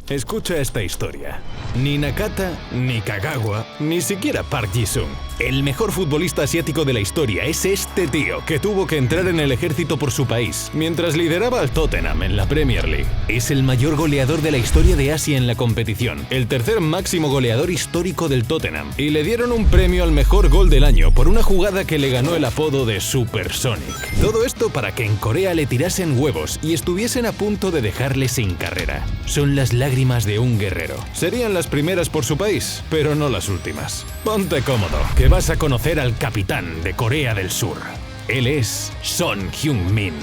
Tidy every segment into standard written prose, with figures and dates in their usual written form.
Escucha esta historia. Ni Nakata, ni Kagawa, ni siquiera Park Ji-sung. El mejor futbolista asiático de la historia es este tío que tuvo que entrar en el ejército por su país mientras lideraba al Tottenham en la Premier League. Es el mayor goleador de la historia de Asia en la competición, el tercer máximo goleador histórico del Tottenham, y le dieron un premio al mejor gol del año por una jugada que le ganó el apodo de Supersonic. Todo esto para que en Corea le tirasen huevos y estuviesen a punto de dejarle sin carrera. Son las lágrimas de un guerrero. Serían las primeras por su país, pero no las últimas. Ponte cómodo, que vas a conocer al capitán de Corea del Sur. Él es Son Heung-min.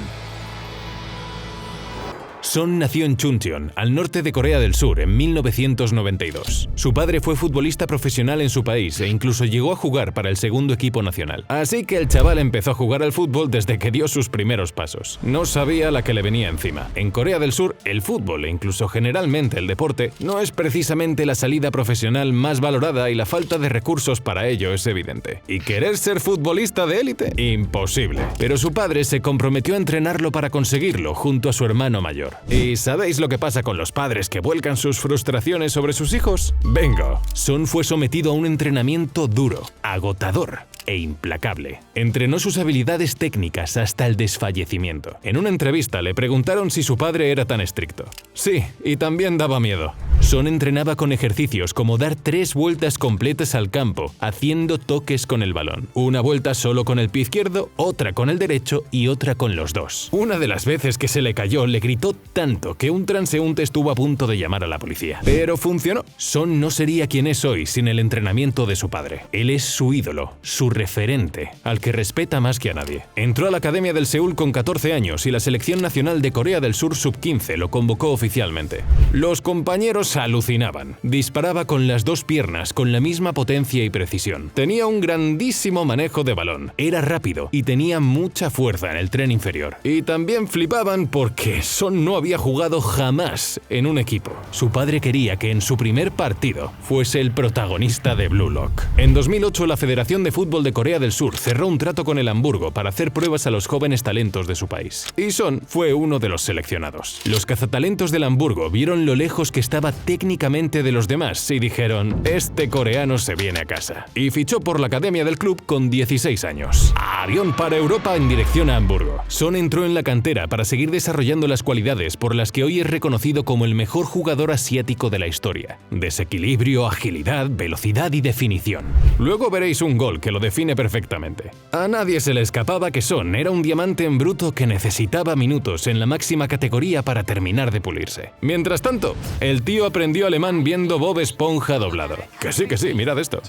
Son nació en Chuncheon, al norte de Corea del Sur, en 1992. Su padre fue futbolista profesional en su país e incluso llegó a jugar para el segundo equipo nacional. Así que el chaval empezó a jugar al fútbol desde que dio sus primeros pasos. No sabía la que le venía encima. En Corea del Sur, el fútbol e incluso generalmente el deporte no es precisamente la salida profesional más valorada y la falta de recursos para ello es evidente. ¿Y querer ser futbolista de élite? Imposible. Pero su padre se comprometió a entrenarlo para conseguirlo junto a su hermano mayor. ¿Y sabéis lo que pasa con los padres que vuelcan sus frustraciones sobre sus hijos? Vengo. Son fue sometido a un entrenamiento duro, agotador e implacable. Entrenó sus habilidades técnicas hasta el desfallecimiento. En una entrevista le preguntaron si su padre era tan estricto. Sí, y también daba miedo. Son entrenaba con ejercicios como dar 3 vueltas completas al campo, haciendo toques con el balón. Una vuelta solo con el pie izquierdo, otra con el derecho y otra con los dos. Una de las veces que se le cayó, le gritó tanto que un transeúnte estuvo a punto de llamar a la policía. Pero funcionó. Son no sería quien es hoy sin el entrenamiento de su padre. Él es su ídolo, su referente, al que respeta más que a nadie. Entró a la Academia del Seúl con 14 años y la Selección Nacional de Corea del Sur Sub-15 lo convocó oficialmente. Los compañeros alucinaban. Disparaba con las 2 piernas con la misma potencia y precisión. Tenía un grandísimo manejo de balón. Era rápido y tenía mucha fuerza en el tren inferior. Y también flipaban porque Son no había jugado jamás en un equipo. Su padre quería que en su primer partido fuese el protagonista de Blue Lock. En 2008 la Federación de Fútbol de Corea del Sur cerró un trato con el Hamburgo para hacer pruebas a los jóvenes talentos de su país. Y Son fue uno de los seleccionados. Los cazatalentos del Hamburgo vieron lo lejos que estaba técnicamente de los demás y dijeron: este coreano se viene a casa. Y fichó por la academia del club con 16 años. Avión para Europa en dirección a Hamburgo. Son entró en la cantera para seguir desarrollando las cualidades por las que hoy es reconocido como el mejor jugador asiático de la historia. Desequilibrio, agilidad, velocidad y definición. Luego veréis un gol que lo define perfectamente. A nadie se le escapaba que Son era un diamante en bruto que necesitaba minutos en la máxima categoría para terminar de pulirse. Mientras tanto, el tío aprendió alemán viendo Bob Esponja doblado. Que sí, mirad esto.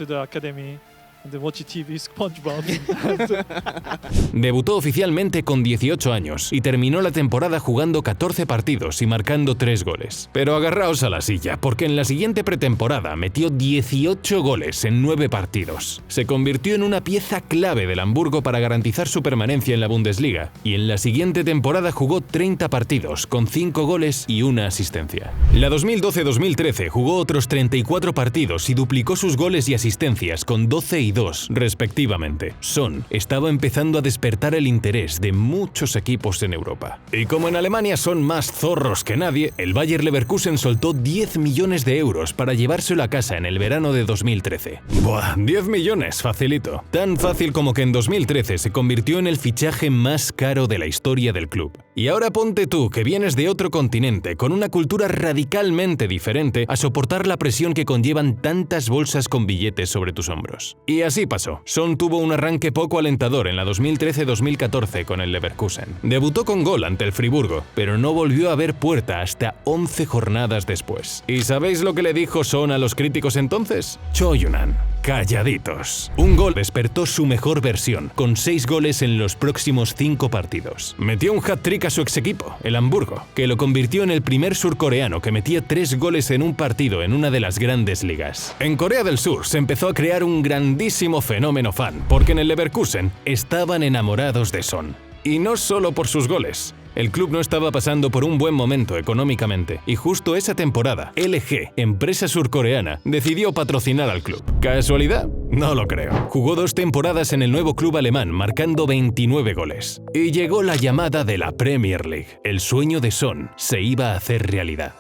Debutó oficialmente con 18 años y terminó la temporada jugando 14 partidos y marcando 3 goles. Pero agarraos a la silla, porque en la siguiente pretemporada metió 18 goles en 9 partidos. Se convirtió en una pieza clave del Hamburgo para garantizar su permanencia en la Bundesliga, y en la siguiente temporada jugó 30 partidos con 5 goles y 1 asistencia. La 2012-2013 jugó otros 34 partidos y duplicó sus goles y asistencias con 12 y 2, respectivamente. Son estaba empezando a despertar el interés de muchos equipos en Europa. Y como en Alemania son más zorros que nadie, el Bayer Leverkusen soltó 10 millones de euros para llevárselo a casa en el verano de 2013. Buah, 10 millones, facilito. Tan fácil como que en 2013 se convirtió en el fichaje más caro de la historia del club. Y ahora ponte tú, que vienes de otro continente, con una cultura radicalmente diferente, a soportar la presión que conllevan tantas bolsas con billetes sobre tus hombros. Y así pasó. Son tuvo un arranque poco alentador en la 2013-2014 con el Leverkusen. Debutó con gol ante el Friburgo, pero no volvió a ver puerta hasta 11 jornadas después. ¿Y sabéis lo que le dijo Son a los críticos entonces? Choyunan. Calladitos. Un gol despertó su mejor versión, con 6 goles en los próximos 5 partidos. Metió un hat-trick a su ex equipo, el Hamburgo, que lo convirtió en el primer surcoreano que metía 3 goles en un partido en una de las grandes ligas. En Corea del Sur se empezó a crear un grandísimo fenómeno fan, porque en el Leverkusen estaban enamorados de Son. Y no solo por sus goles. El club no estaba pasando por un buen momento económicamente, y justo esa temporada, LG, empresa surcoreana, decidió patrocinar al club. ¿Casualidad? No lo creo. Jugó 2 temporadas en el nuevo club alemán, marcando 29 goles. Y llegó la llamada de la Premier League. El sueño de Son se iba a hacer realidad.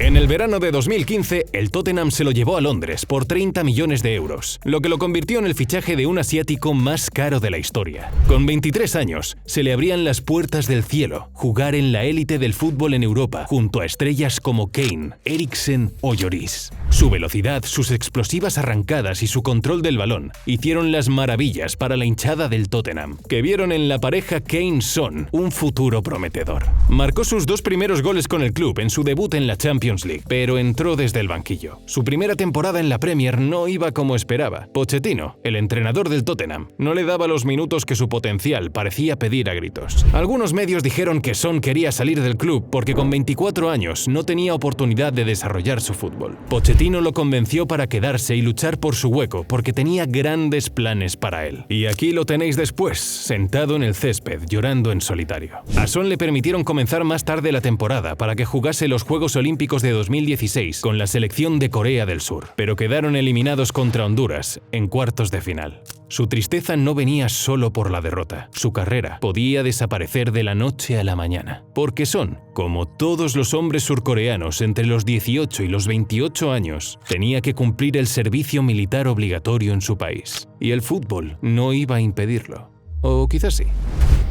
En el verano de 2015, el Tottenham se lo llevó a Londres por 30 millones de euros, lo que lo convirtió en el fichaje de un asiático más caro de la historia. Con 23 años, se le abrían las puertas del cielo, jugar en la élite del fútbol en Europa, junto a estrellas como Kane, Eriksen o Lloris. Su velocidad, sus explosivas arrancadas y su control del balón hicieron las maravillas para la hinchada del Tottenham, que vieron en la pareja Kane-Son un futuro prometedor. Marcó sus 2 primeros goles con el club en su debut en la Champions League, pero entró desde el banquillo. Su primera temporada en la Premier no iba como esperaba. Pochettino, el entrenador del Tottenham, no le daba los minutos que su potencial parecía pedir a gritos. Algunos medios dijeron que Son quería salir del club porque con 24 años no tenía oportunidad de desarrollar su fútbol. Pochettino lo convenció para quedarse y luchar por su hueco porque tenía grandes planes para él. Y aquí lo tenéis después, sentado en el césped, llorando en solitario. A Son le permitieron comenzar más tarde la temporada para que jugase los Juegos Olímpicos de 2016 con la selección de Corea del Sur, pero quedaron eliminados contra Honduras en cuartos de final. Su tristeza no venía solo por la derrota. Su carrera podía desaparecer de la noche a la mañana, porque Son, como todos los hombres surcoreanos entre los 18 y los 28 años, tenía que cumplir el servicio militar obligatorio en su país, y el fútbol no iba a impedirlo. O quizás sí.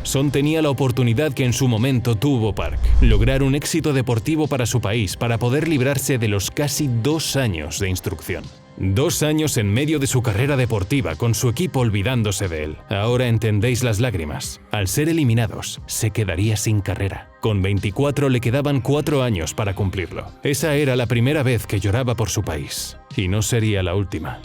Son tenía la oportunidad que en su momento tuvo Park, lograr un éxito deportivo para su país para poder librarse de los casi 2 años de instrucción. 2 años en medio de su carrera deportiva con su equipo olvidándose de él. Ahora entendéis las lágrimas. Al ser eliminados, se quedaría sin carrera. Con 24 le quedaban 4 años para cumplirlo. Esa era la primera vez que lloraba por su país, y no sería la última.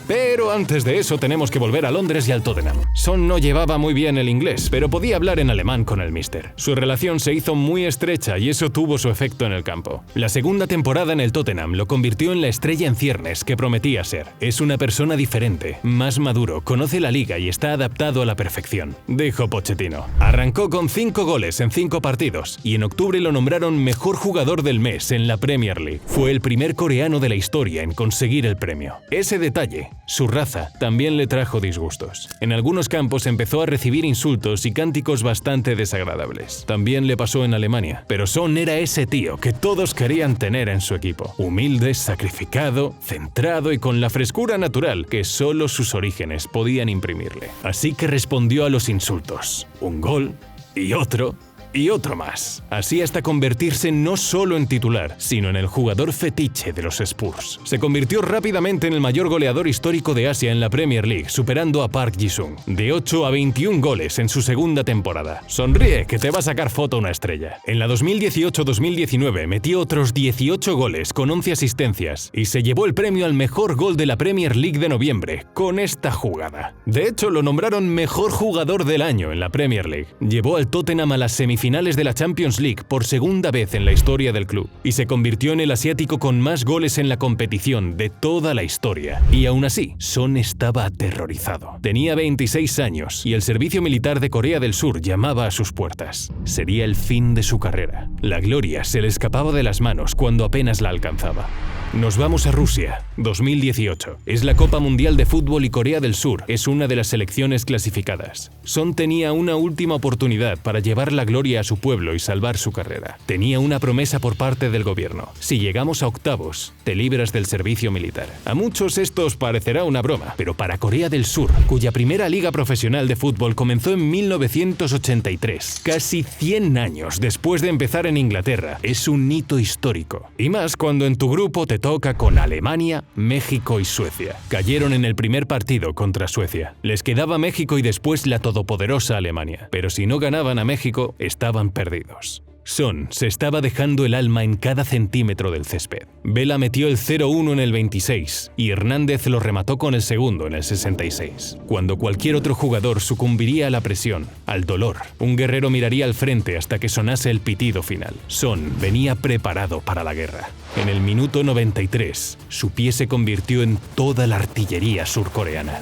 Pero antes de eso tenemos que volver a Londres y al Tottenham. Son no llevaba muy bien el inglés, pero podía hablar en alemán con el míster. Su relación se hizo muy estrecha y eso tuvo su efecto en el campo. La segunda temporada en el Tottenham lo convirtió en la estrella en ciernes que prometía ser. Es una persona diferente, más maduro, conoce la liga y está adaptado a la perfección, dijo Pochettino. Arrancó con 5 goles en 5 partidos y en octubre lo nombraron mejor jugador del mes en la Premier League. Fue el primer coreano de la historia en conseguir el premio. Ese detalle, su raza, también le trajo disgustos. En algunos campos empezó a recibir insultos y cánticos bastante desagradables. También le pasó en Alemania, pero Son era ese tío que todos querían tener en su equipo. Humilde, sacrificado, centrado y con la frescura natural que solo sus orígenes podían imprimirle. Así que respondió a los insultos. Un gol y otro más. Así hasta convertirse no solo en titular, sino en el jugador fetiche de los Spurs. Se convirtió rápidamente en el mayor goleador histórico de Asia en la Premier League, superando a Park Ji-sung, de 8 a 21 goles en su segunda temporada. Sonríe, que te va a sacar foto una estrella. En la 2018-2019 metió otros 18 goles con 11 asistencias y se llevó el premio al mejor gol de la Premier League de noviembre con esta jugada. De hecho, lo nombraron mejor jugador del año en la Premier League. Llevó al Tottenham a las semifinales de la Champions League por segunda vez en la historia del club y se convirtió en el asiático con más goles en la competición de toda la historia. Y aún así, Son estaba aterrorizado. Tenía 26 años y el servicio militar de Corea del Sur llamaba a sus puertas. Sería el fin de su carrera. La gloria se le escapaba de las manos cuando apenas la alcanzaba. Nos vamos a Rusia, 2018. Es la Copa Mundial de Fútbol y Corea del Sur es una de las selecciones clasificadas. Son tenía una última oportunidad para llevar la gloria a su pueblo y salvar su carrera. Tenía una promesa por parte del gobierno. Si llegamos a octavos, te libras del servicio militar. A muchos esto os parecerá una broma, pero para Corea del Sur, cuya primera liga profesional de fútbol comenzó en 1983, casi 100 años después de empezar en Inglaterra, es un hito histórico. Y más cuando en tu grupo te toca con Alemania, México y Suecia. Cayeron en el primer partido contra Suecia. Les quedaba México y después la todopoderosa Alemania. Pero si no ganaban a México, estaban perdidos. Son se estaba dejando el alma en cada centímetro del césped. Vela metió el 0-1 en el 26 y Hernández lo remató con el segundo en el 66. Cuando cualquier otro jugador sucumbiría a la presión, al dolor, un guerrero miraría al frente hasta que sonase el pitido final. Son venía preparado para la guerra. En el minuto 93, su pie se convirtió en toda la artillería surcoreana.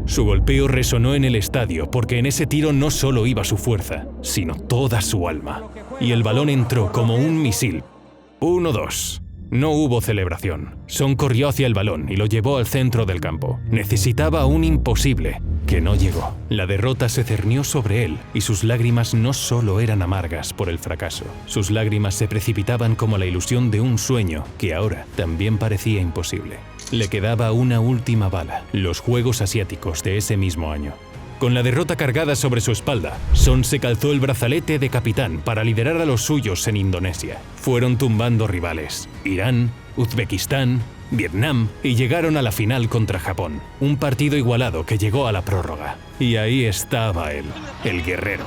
Su golpeo resonó en el estadio porque en ese tiro no solo iba su fuerza, sino toda su alma. Y el balón entró como un misil. 1-2. No hubo celebración. Son corrió hacia el balón y lo llevó al centro del campo. Necesitaba un imposible, que no llegó. La derrota se cernió sobre él y sus lágrimas no solo eran amargas por el fracaso. Sus lágrimas se precipitaban como la ilusión de un sueño que ahora también parecía imposible. Le quedaba una última bala, los Juegos Asiáticos de ese mismo año. Con la derrota cargada sobre su espalda, Son se calzó el brazalete de capitán para liderar a los suyos en Indonesia. Fueron tumbando rivales: Irán, Uzbekistán, Vietnam, y llegaron a la final contra Japón. Un partido igualado que llegó a la prórroga. Y ahí estaba él, el guerrero.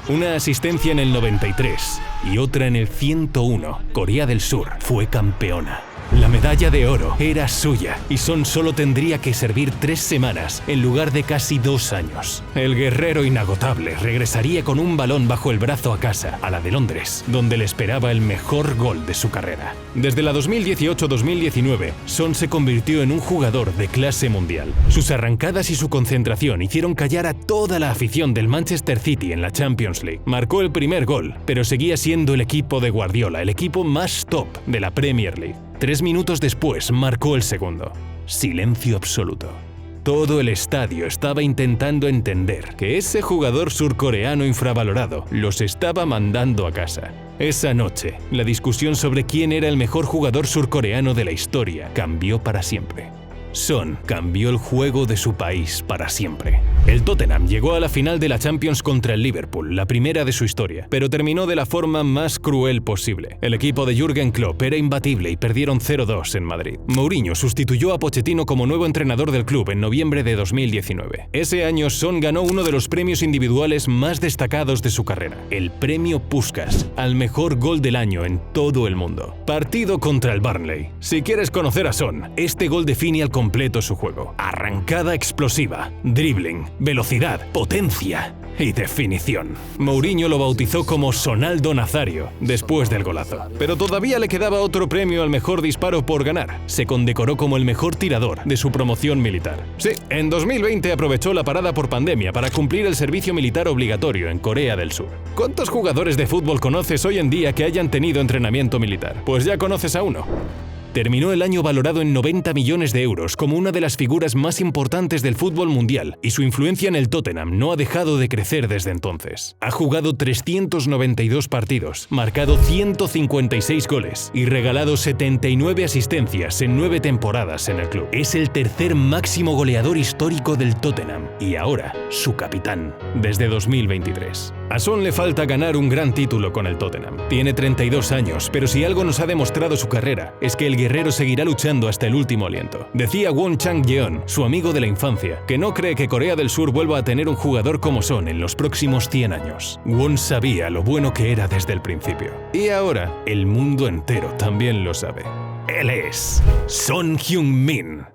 Una asistencia en el 93 y otra en el 101. Corea del Sur fue campeona. La medalla de oro era suya y Son solo tendría que servir 3 semanas en lugar de casi 2 años. El guerrero inagotable regresaría con un balón bajo el brazo a casa, a la de Londres, donde le esperaba el mejor gol de su carrera. Desde la 2018-2019, Son se convirtió en un jugador de clase mundial. Sus arrancadas y su concentración hicieron callar a toda la afición del Manchester City en la Champions League. Marcó el primer gol, pero seguía siendo el equipo de Guardiola, el equipo más top de la Premier League. 3 minutos después marcó el segundo. Silencio absoluto. Todo el estadio estaba intentando entender que ese jugador surcoreano infravalorado los estaba mandando a casa. Esa noche, la discusión sobre quién era el mejor jugador surcoreano de la historia cambió para siempre. Son cambió el juego de su país para siempre. El Tottenham llegó a la final de la Champions contra el Liverpool, la primera de su historia, pero terminó de la forma más cruel posible. El equipo de Jürgen Klopp era imbatible y perdieron 0-2 en Madrid. Mourinho sustituyó a Pochettino como nuevo entrenador del club en noviembre de 2019. Ese año Son ganó uno de los premios individuales más destacados de su carrera, el premio Puskás, al mejor gol del año en todo el mundo. Partido contra el Burnley. Si quieres conocer a Son, este gol define al completo su juego. Arrancada explosiva, dribbling, velocidad, potencia y definición. Mourinho lo bautizó como Sonaldo Nazario después del golazo. Pero todavía le quedaba otro premio al mejor disparo por ganar. Se condecoró como el mejor tirador de su promoción militar. Sí, en 2020 aprovechó la parada por pandemia para cumplir el servicio militar obligatorio en Corea del Sur. ¿Cuántos jugadores de fútbol conoces hoy en día que hayan tenido entrenamiento militar? Pues ya conoces a uno. Terminó el año valorado en 90 millones de euros como una de las figuras más importantes del fútbol mundial y su influencia en el Tottenham no ha dejado de crecer desde entonces. Ha jugado 392 partidos, marcado 156 goles y regalado 79 asistencias en 9 temporadas en el club. Es el tercer máximo goleador histórico del Tottenham y ahora su capitán desde 2023. A Son le falta ganar un gran título con el Tottenham. Tiene 32 años, pero si algo nos ha demostrado su carrera es que el guerrero seguirá luchando hasta el último aliento. Decía Won Chang-yeon, su amigo de la infancia, que no cree que Corea del Sur vuelva a tener un jugador como Son en los próximos 100 años. Won sabía lo bueno que era desde el principio. Y ahora, el mundo entero también lo sabe. Él es Son Heung-min.